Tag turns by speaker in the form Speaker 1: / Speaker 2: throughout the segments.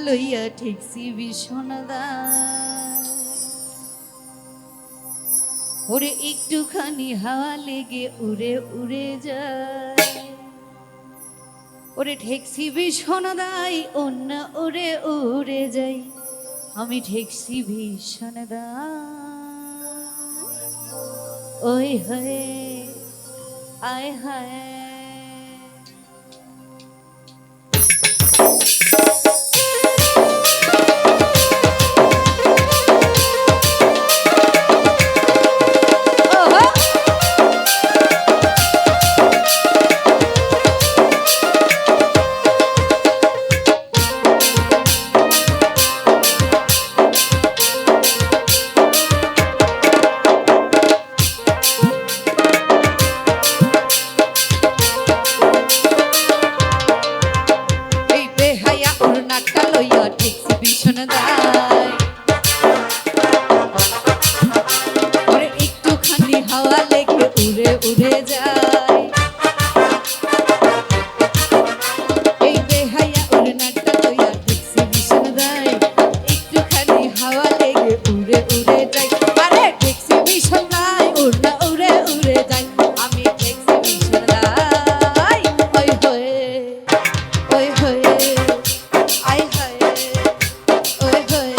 Speaker 1: লইয়া ঠেকছি বিষণদা ওরে একটুখানি হাওয়া লেগে উড়ে উড়ে যায় ওরে ঠেকছি বিষণদাই অন্য উড়ে উড়ে যাই আমি ঠেকছি বিষণদা ওই হয়ে আয় হায় হাওয়া লেগে উড়ে উড়ে যায় এই বেহায়া উড়নাটা লইয়া ঠেকছি বিষণদায় একটুখানি হাওয়া লেগে উড়ে উড়ে যায় আরে ঠেকছি বিষণদায় উড়না উড়ে উড়ে যায় আমি ঠেকছি বিষণদায় ওই হয়ে আই হয়ে ওই হয়ে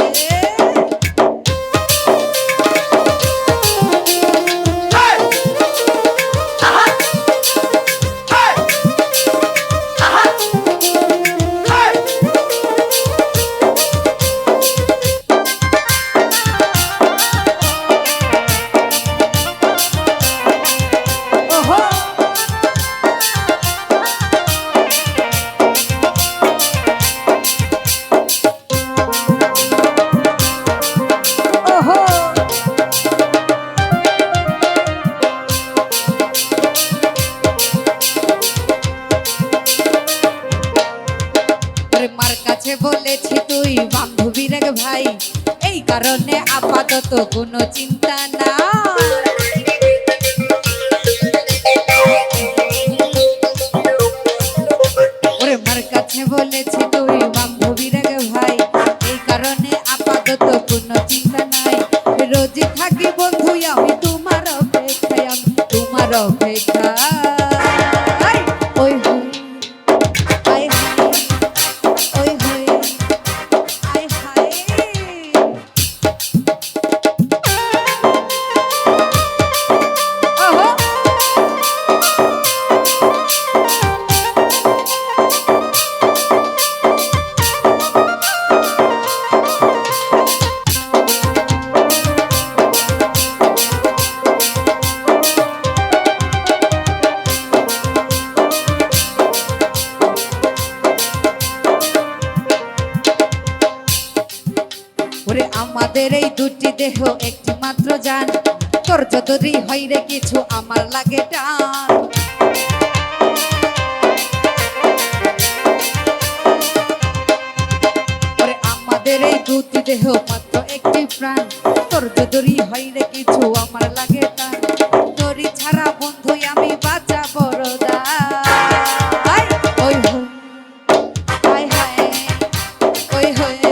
Speaker 1: মার কাছে বলেছি তুই বান্ধবীর এক ভাই এই কারণে আপাতত কোনো চিন্তা না ওরে মার কাছে বলেছি তুই বান্ধবীর এক ভাই এই কারণে আপাতত কোনো চিন্তা নাই রোজই থাকি বন্ধু আমি তোমার অপেক্ষা ওই ওরে আমাদের এই দুটি দেহ একটি মাত্র জান তোর যতই হয় রে কিছু আমার লাগে টান ওরে আমাদের এই দুটি দেহ মাত্র একটি প্রাণ তোর যতই হয় রে কিছু আমার লাগে টান তোরই ছাড়া বন্ধু আমি বাঁচা বড় দায় ওই হায় হায় ওই হয়ে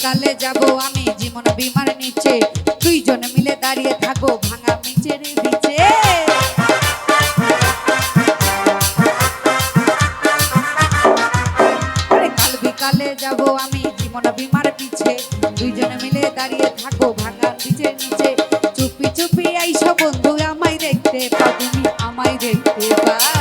Speaker 1: কালে যাব আমি জীবন বিমার নিচে দুইজন মিলে দাঁড়িয়ে থাকবো ভাঙা মিচের বিচে কাল বিকালে যাব আমি জীবন বিমার পিছে দুইজন মিলে দাঁড়িয়ে থাকবো ভাঙা মিচের নিচে চুপি চুপি আইসো বন্ধু আমায় দেখতে পাবি আমায় দেখতে পা